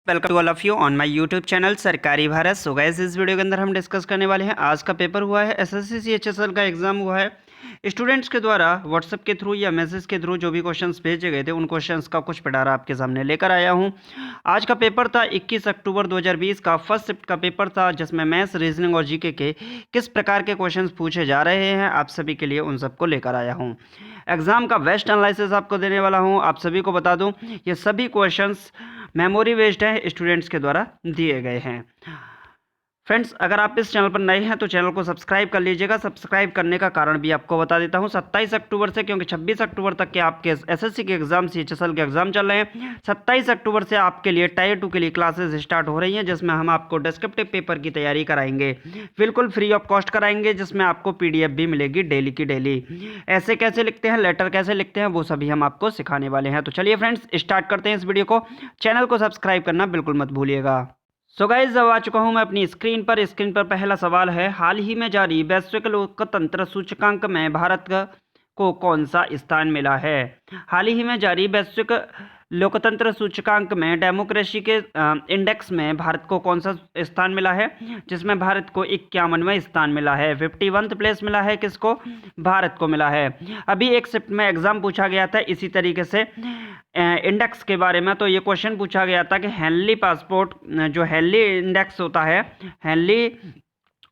Welcome to all of you on my YouTube channel Sarkari Bharat. So guys, इस video के अंदर हम डिस्कस करने वाले हैं आज का पेपर हुआ है एसएससी सीएचएसएल का एग्जाम हुआ है। स्टूडेंट्स के द्वारा व्हाट्सएप के थ्रू या मैसेज के थ्रू जो भी क्वेश्चंस भेजे गए थे उन क्वेश्चंस का कुछ पिटारा आपके सामने लेकर आया हूं। आज का पेपर था 21 अक्टूबर 2020 का फर्स्ट शिफ्ट का पेपर था, जिसमें मैथ्स, रीजनिंग और जीके के किस प्रकार के क्वेश्चंस पूछे जा रहे हैं आप सभी के लिए उन सबको लेकर आया हूँ। एग्जाम का बेस्ट एनालिसिस आपको देने वाला हूँ। आप सभी को बता दूँ ये सभी क्वेश्चंस मेमोरी बेस्ड है, स्टूडेंट्स के द्वारा दिए गए हैं। फ्रेंड्स, अगर आप इस चैनल पर नए हैं तो चैनल को सब्सक्राइब कर लीजिएगा। सब्सक्राइब करने का कारण भी आपको बता देता हूं, 27 अक्टूबर से, क्योंकि 26 अक्टूबर तक के आपके एसएससी के एग्जाम, सीएचएसएल के एग्जाम चल रहे हैं। 27 अक्टूबर से आपके लिए टायर 2 के लिए क्लासेस स्टार्ट हो रही हैं, जिसमें हम आपको डिस्क्रिप्टिव पेपर की तैयारी कराएंगे, बिल्कुल फ्री ऑफ कॉस्ट कराएंगे, जिसमें आपको पीडीएफ भी मिलेगी डेली की डेली। ऐसे कैसे लिखते हैं, लेटर कैसे लिखते हैं, वो सभी हम आपको सिखाने वाले हैं। तो चलिए फ्रेंड्स, स्टार्ट करते हैं इस वीडियो को। चैनल को सब्सक्राइब करना बिल्कुल मत भूलिएगा। सो गाइस, अब आ चुका हूं मैं अपनी स्क्रीन पर। पहला सवाल है, हाल ही में जारी वैश्विक लोकतंत्र सूचकांक में भारत को कौन सा स्थान मिला है? हाल ही में जारी वैश्विक लोकतंत्र सूचकांक में डेमोक्रेसी के इंडेक्स में भारत को कौन सा स्थान मिला है? जिसमें भारत को 51वां स्थान मिला है। 51th प्लेस मिला है। किसको? भारत को मिला है। अभी एक शिफ्ट में एग्जाम पूछा गया था इसी तरीके से इंडेक्स के बारे में। तो ये क्वेश्चन पूछा गया था कि हेनली पासपोर्ट, जो हेनली इंडेक्स होता है, हेनली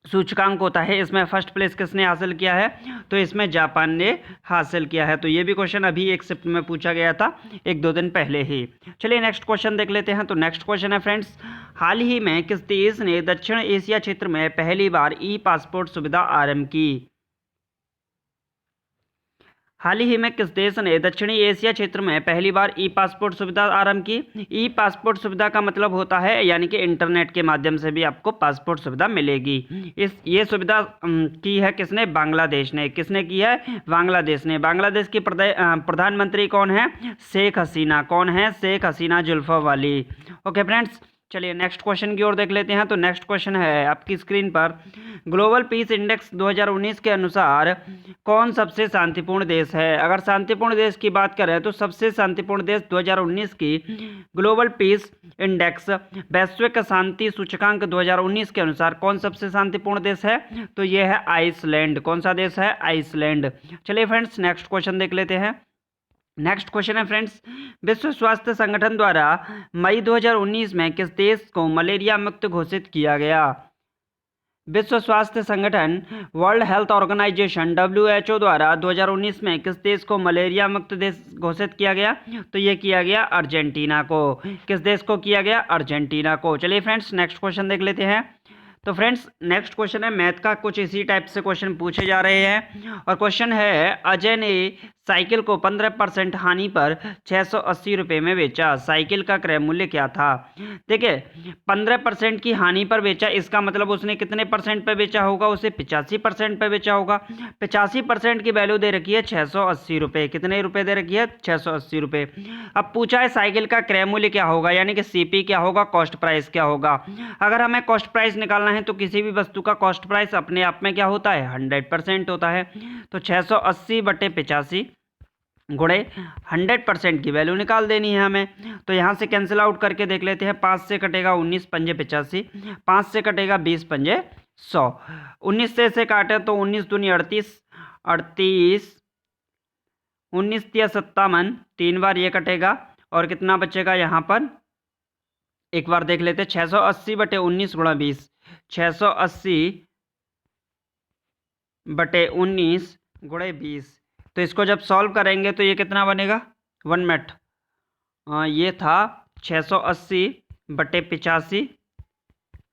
सूचकांक होता है, इसमें फर्स्ट प्लेस किसने हासिल किया है? तो इसमें जापान ने हासिल किया है। तो ये भी क्वेश्चन अभी एक शिफ्ट में पूछा गया था, 1-2 दिन पहले ही। चलिए नेक्स्ट क्वेश्चन देख लेते हैं। तो नेक्स्ट क्वेश्चन है फ्रेंड्स, हाल ही में किस देश ने दक्षिण एशिया क्षेत्र में पहली बार ई पासपोर्ट सुविधा आरंभ की? हाल ही में किस देश ने दक्षिणी एशिया क्षेत्र में पहली बार ई पासपोर्ट सुविधा आरंभ की? ई पासपोर्ट सुविधा का मतलब होता है यानी कि इंटरनेट के माध्यम से भी आपको पासपोर्ट सुविधा मिलेगी। ये सुविधा की है किसने? बांग्लादेश ने। किसने की है? बांग्लादेश ने। बांग्लादेश की प्रधानमंत्री कौन है? शेख हसीना। कौन है? शेख हसीना जुल्फा वाली। ओके फ्रेंड्स, चलिए नेक्स्ट क्वेश्चन की ओर देख लेते हैं। तो नेक्स्ट क्वेश्चन है आपकी स्क्रीन पर, ग्लोबल पीस इंडेक्स 2019 के अनुसार कौन सबसे शांतिपूर्ण देश है? अगर शांतिपूर्ण देश की बात करें तो सबसे शांतिपूर्ण देश 2019 की ग्लोबल पीस इंडेक्स वैश्विक शांति सूचकांक 2019 के अनुसार कौन सबसे शांतिपूर्ण देश है? तो यह है आइसलैंड। कौन सा देश है? आइसलैंड। चलिए फ्रेंड्स, नेक्स्ट क्वेश्चन देख लेते हैं। नेक्स्ट क्वेश्चन है फ्रेंड्स, विश्व स्वास्थ्य संगठन द्वारा मई 2019 में किस देश को मलेरिया मुक्त घोषित किया गया? विश्व स्वास्थ्य संगठन, वर्ल्ड हेल्थ ऑर्गेनाइजेशन WHO द्वारा 2019 में किस देश को मलेरिया मुक्त देश घोषित किया गया? तो ये किया गया अर्जेंटीना को। किस देश को किया गया? अर्जेंटीना को। चलिए फ्रेंड्स, नेक्स्ट क्वेश्चन देख लेते हैं। तो फ्रेंड्स, नेक्स्ट क्वेश्चन है मैथ का, कुछ इसी टाइप से क्वेश्चन पूछे जा रहे हैं। और क्वेश्चन है, अजय ने साइकिल को 15% हानि पर 680 रुपये में बेचा। साइकिल का क्रय मूल्य क्या था? देखिए, 15% की हानि पर बेचा, इसका मतलब उसने कितने परसेंट पे बेचा होगा? उसे 85% पे बेचा होगा। 85% की वैल्यू दे रखी है 680 रुपये। कितने रुपये दे रखी है? 680 रुपये। अब पूछा है साइकिल का क्रय मूल्य क्या होगा, यानी कि सीपी क्या होगा, कॉस्ट प्राइस क्या होगा। अगर हमें कॉस्ट प्राइस निकालना है तो किसी भी वस्तु का कॉस्ट प्राइस अपने आप में क्या होता है? 100% होता है। तो 680/85 गुणे 100% की वैल्यू निकाल देनी है हमें। तो यहाँ से कैंसिल आउट करके देख लेते हैं। 5 से कटेगा 19 पंजे 85, 5 से कटेगा 20 पंजे 100, 19 से काटे तो 19 दूनी 38, 38, 19 या 57, 3 बार ये कटेगा और कितना बचेगा यहाँ पर? एक बार देख लेते हैं। 680/19 गुणा 20, 680/19 गुणे 20। तो इसको जब सॉल्व करेंगे तो ये कितना बनेगा? 1 मिनट, ये था 680/85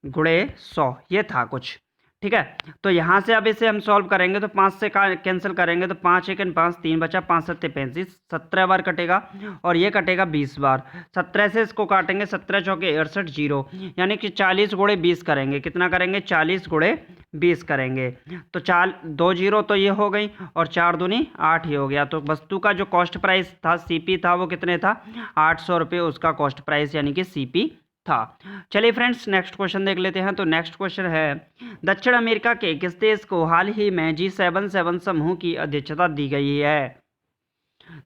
गुणे 100, ये था कुछ। ठीक है, तो यहाँ से अब इसे हम सॉल्व करेंगे तो 5 से कैंसिल करेंगे तो 5 1 5, 3 बचा, 5 7 35, 17 बार कटेगा और ये कटेगा 20 बार। 17 से इसको काटेंगे, 17 चौके 68, 0, यानी कि 40 गुणे 20 करेंगे। कितना करेंगे? 40 गुणे 20 करेंगे। तो 2 0 तो ये हो गई और 4 दूनी 8 ही हो गया। तो वस्तु का जो कॉस्ट प्राइस था, सीपी था, वो कितने था? 800 रुपये उसका कॉस्ट प्राइस यानी कि सीपी था। चलिए फ्रेंड्स, नेक्स्ट क्वेश्चन देख लेते हैं। तो नेक्स्ट क्वेश्चन है, दक्षिण अमेरिका के किस देश को हाल ही में G7 समूह की अध्यक्षता दी गई है?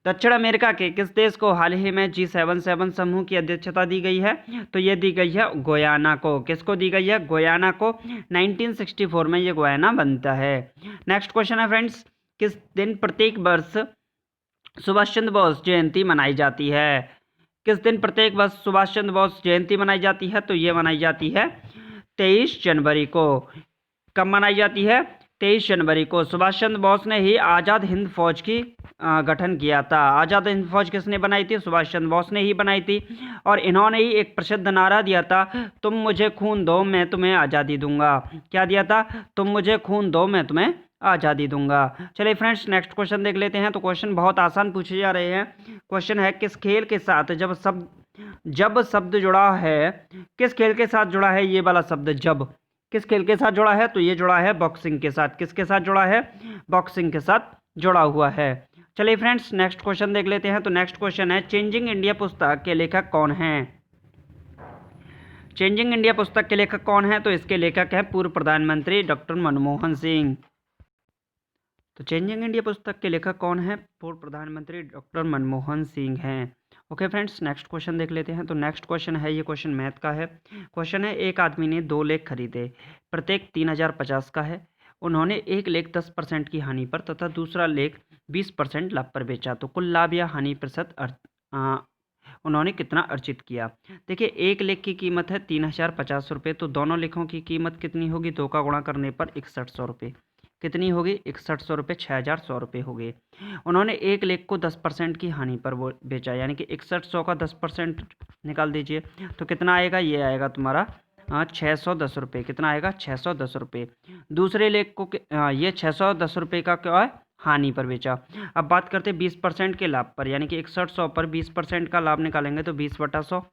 दक्षिण अमेरिका के किस देश को हाल ही में G77 समूह की अध्यक्षता दी गई है? तो ये दी गई है गुयाना को। किसको दी गई है? गुयाना को। 1964 में ये गुयाना बनता है। नेक्स्ट क्वेश्चन है फ्रेंड्स, किस दिन प्रत्येक वर्ष सुभाष चंद्र बोस जयंती मनाई जाती है? किस दिन प्रत्येक वर्ष सुभाष चंद्र बोस जयंती मनाई जाती है? तो ये मनाई जाती है 23 जनवरी को। कब मनाई जाती है? 23 जनवरी को। सुभाष चंद्र बोस ने ही आज़ाद हिंद फौज की गठन किया था। आज़ाद हिंद फौज किसने बनाई थी? सुभाष चंद्र बोस ने ही बनाई थी। और इन्होंने ही एक प्रसिद्ध नारा दिया था, तुम मुझे खून दो मैं तुम्हें आज़ादी दूंगा। क्या दिया था? तुम मुझे खून दो मैं तुम्हें आज़ादी दूंगा। चलिए फ्रेंड्स, नेक्स्ट क्वेश्चन देख लेते हैं। तो क्वेश्चन बहुत आसान पूछे जा रहे हैं। क्वेश्चन है, किस खेल के साथ जब शब्द जुड़ा है? किस खेल के साथ जुड़ा है ये वाला शब्द जब? किस खेल के साथ जुड़ा है? तो ये जुड़ा है बॉक्सिंग के साथ। किसके साथ जुड़ा है? बॉक्सिंग के साथ जुड़ा हुआ है। चलिए फ्रेंड्स, नेक्स्ट क्वेश्चन देख लेते हैं। तो नेक्स्ट क्वेश्चन है, चेंजिंग इंडिया पुस्तक के लेखक कौन हैं? चेंजिंग इंडिया पुस्तक के लेखक कौन है? तो इसके लेखक हैं पूर्व प्रधानमंत्री डॉक्टर मनमोहन सिंह। तो चेंजिंग इंडिया पुस्तक के लेखक कौन है? पूर्व प्रधानमंत्री डॉक्टर मनमोहन सिंह हैं। ओके फ्रेंड्स, नेक्स्ट क्वेश्चन देख लेते हैं। तो नेक्स्ट क्वेश्चन है, ये क्वेश्चन मैथ का है। क्वेश्चन है, एक आदमी ने 2 लेख खरीदे, प्रत्येक 3050 का है। उन्होंने एक लेख 10% की हानि पर तथा दूसरा लेख 20% लाभ पर बेचा, तो कुल लाभ या हानि प्रतिशत उन्होंने कितना अर्जित किया? देखिए, एक लेख की कीमत है 3050 रुपये, तो दोनों लेखों की कीमत कितनी होगी? 2 का गुणा करने पर 6100 रुपये। कितनी होगी? 6100 रुपये, 6100 रुपये हो गए। उन्होंने एक लेख को 10% की हानि पर वो बेचा, यानी कि 6100 का 10% निकाल दीजिए, तो कितना आएगा? ये आएगा तुम्हारा 610 रुपये। कितना आएगा? 610 रुपये। दूसरे लेख को ये 610 रुपये का क्या है? हानि पर बेचा। अब बात करते हैं 20% के लाभ पर, यानी कि 6100 पर 20% का लाभ निकालेंगे तो 20/100,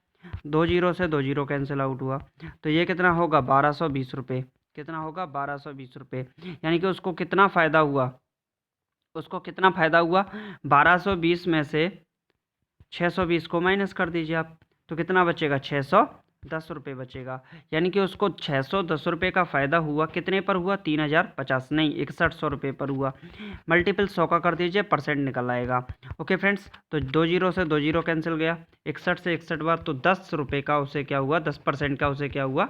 2 जीरो से 2 जीरो कैंसिल आउट हुआ, तो ये कितना होगा? 1220 रुपये। कितना होगा? 1220 रुपये। यानी कि उसको कितना फ़ायदा हुआ? उसको कितना फ़ायदा हुआ? 1220 में से 620 को माइनस कर दीजिए आप, तो कितना बचेगा? 610 रुपये बचेगा। यानी कि उसको 610 रुपये का फ़ायदा हुआ। कितने पर हुआ? 3050 नहीं, 6100 रुपये पर हुआ। मल्टीपल 100 का कर दीजिए, परसेंट निकल आएगा। ओके फ्रेंड्स, तो 2 जीरो से 2 जीरो कैंसिल गया, 61 से 61 बार, तो 10 रुपये का उसे क्या हुआ? 10% का उसे क्या हुआ?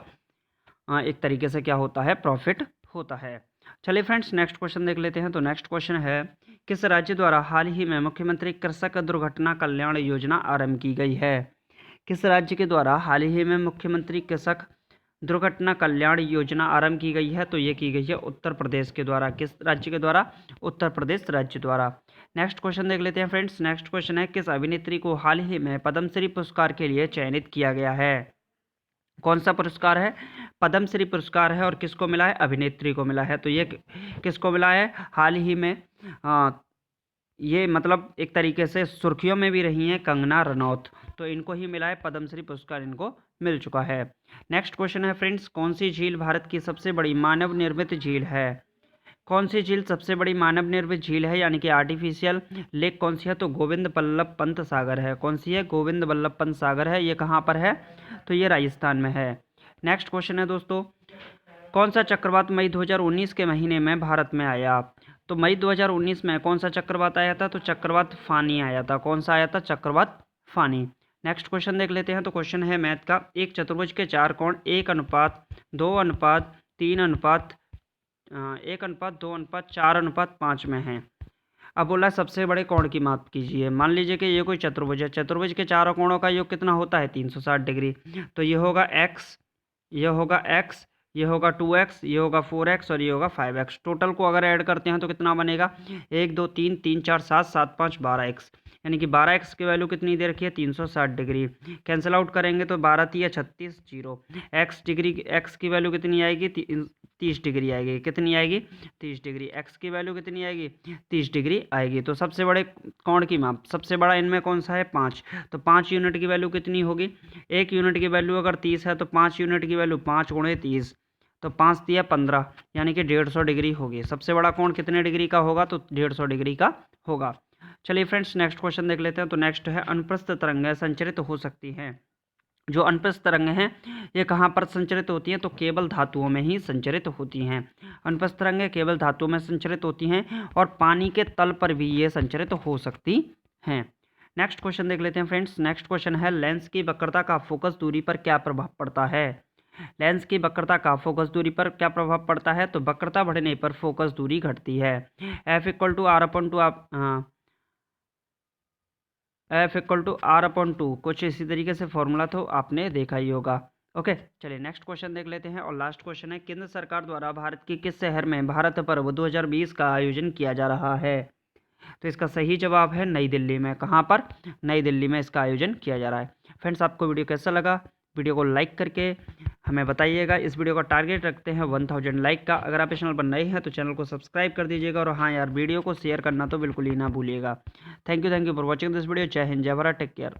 एक तरीके से क्या होता है? प्रॉफिट होता है। चलिए फ्रेंड्स, नेक्स्ट क्वेश्चन देख लेते हैं। तो नेक्स्ट क्वेश्चन है, किस राज्य द्वारा हाल ही में मुख्यमंत्री कृषक दुर्घटना कल्याण योजना आरंभ की गई है? किस राज्य के द्वारा हाल ही में मुख्यमंत्री कृषक दुर्घटना कल्याण योजना आरंभ की गई है? तो ये की गई है उत्तर प्रदेश के द्वारा। किस राज्य के द्वारा? उत्तर प्रदेश राज्य द्वारा। नेक्स्ट क्वेश्चन देख लेते हैं फ्रेंड्स। नेक्स्ट क्वेश्चन है, किस अभिनेत्री को हाल ही में पद्मश्री पुरस्कार के लिए चयनित किया गया है? कौन सा पुरस्कार है? पद्मश्री पुरस्कार है। और किसको मिला है? अभिनेत्री को मिला है। तो ये किसको मिला है? हाल ही में ये मतलब एक तरीके से सुर्खियों में भी रही हैं कंगना रनौत, तो इनको ही मिला है पद्मश्री पुरस्कार, इनको मिल चुका है। नेक्स्ट क्वेश्चन है फ्रेंड्स, कौन सी झील भारत की सबसे बड़ी मानव निर्मित झील है? कौन सी झील सबसे बड़ी मानव निर्मित झील है, यानी कि आर्टिफिशियल लेक कौन सी है? तो गोविंद बल्लभ पंत सागर है। कौन सी है? गोविंद बल्लभ पंत सागर है। ये कहाँ पर है? तो ये राजस्थान में है। नेक्स्ट क्वेश्चन है दोस्तों, कौन सा चक्रवात मई 2019 के महीने में भारत में आया? तो मई 2019 में कौन सा चक्रवात आया था? तो चक्रवात फानी आया था। कौन सा आया था? चक्रवात फानी। नेक्स्ट क्वेश्चन देख लेते हैं। तो क्वेश्चन है मैथ का, एक चतुर्भुज के 4 कोण 1:2:3:1:2:4:5 में हैं। अब बोला सबसे बड़े कोण की माप कीजिए। मान लीजिए कि ये कोई चतुर्भुज है, चतुर्भुज के चारों कोणों का योग कितना होता है? 360 डिग्री। तो ये होगा x, ये होगा x, ये होगा 2x, ये होगा 4x और ये होगा 5x। टोटल को अगर ऐड करते हैं तो कितना बनेगा? 1 2 3 3 4 7 7 5 12x, यानी कि 12x की वैल्यू कितनी दे रखी है? 360 डिग्री। कैंसिल आउट करेंगे तो 12 3 36 जीरो। x की वैल्यू कितनी आएगी? 30 डिग्री आएगी। कितनी आएगी? 30 डिग्री। x की वैल्यू कितनी आएगी? 30 डिग्री आएगी। तो सबसे बड़े कोण की माप, सबसे बड़ा इनमें कौन सा है? 5। तो 5 यूनिट की वैल्यू कितनी होगी? 1 यूनिट की वैल्यू अगर 30 है तो 5 यूनिट की वैल्यू 5 × 30, तो 5 × 15, यानी कि 150 डिग्री होगी। सबसे बड़ा कोण कितने डिग्री का होगा? तो 150 डिग्री का होगा। चलिए फ्रेंड्स, नेक्स्ट क्वेश्चन देख लेते हैं। तो नेक्स्ट है, अनुप्रस्थ तरंगें संचरित हो सकती हैं। जो अनुप्रस्थ तरंगें हैं ये कहाँ पर संचरित होती हैं? तो केवल धातुओं में ही संचरित होती हैं। अनुप्रस्थ तरंगें केवल धातुओं में संचरित होती हैं और पानी के तल पर भी ये संचरित हो सकती हैं। नेक्स्ट क्वेश्चन देख लेते हैं फ्रेंड्स। नेक्स्ट क्वेश्चन है लेंस की वक्रता का फोकस दूरी पर क्या प्रभाव पड़ता है। लेंस की वक्रता का फोकस दूरी पर क्या प्रभाव पड़ता है, तो वक्रता बढ़ने पर फोकस दूरी घटती है। F equal to R upon two F=R/2 कुछ इसी तरीके से फॉर्मूला तो आपने देखा ही होगा। ओके, चलिए नेक्स्ट क्वेश्चन देख लेते हैं और लास्ट क्वेश्चन है केंद्र सरकार द्वारा भारत के किस शहर में भारत पर्व 2020 का आयोजन किया जा रहा है। तो इसका सही जवाब है नई दिल्ली में। कहाँ पर? नई दिल्ली में इसका आयोजन किया जा रहा है। फ्रेंड्स, आपको वीडियो कैसा लगा? वीडियो को लाइक करके हमें बताइएगा। इस वीडियो का टारगेट रखते हैं 1000 लाइक का। अगर आप चैनल पर नए हैं तो चैनल को सब्सक्राइब कर दीजिएगा और हाँ यार, वीडियो को शेयर करना तो बिल्कुल ही ना भूलिएगा। Thank you for watching this video. जय हिंद, जय भारत, टेक केयर।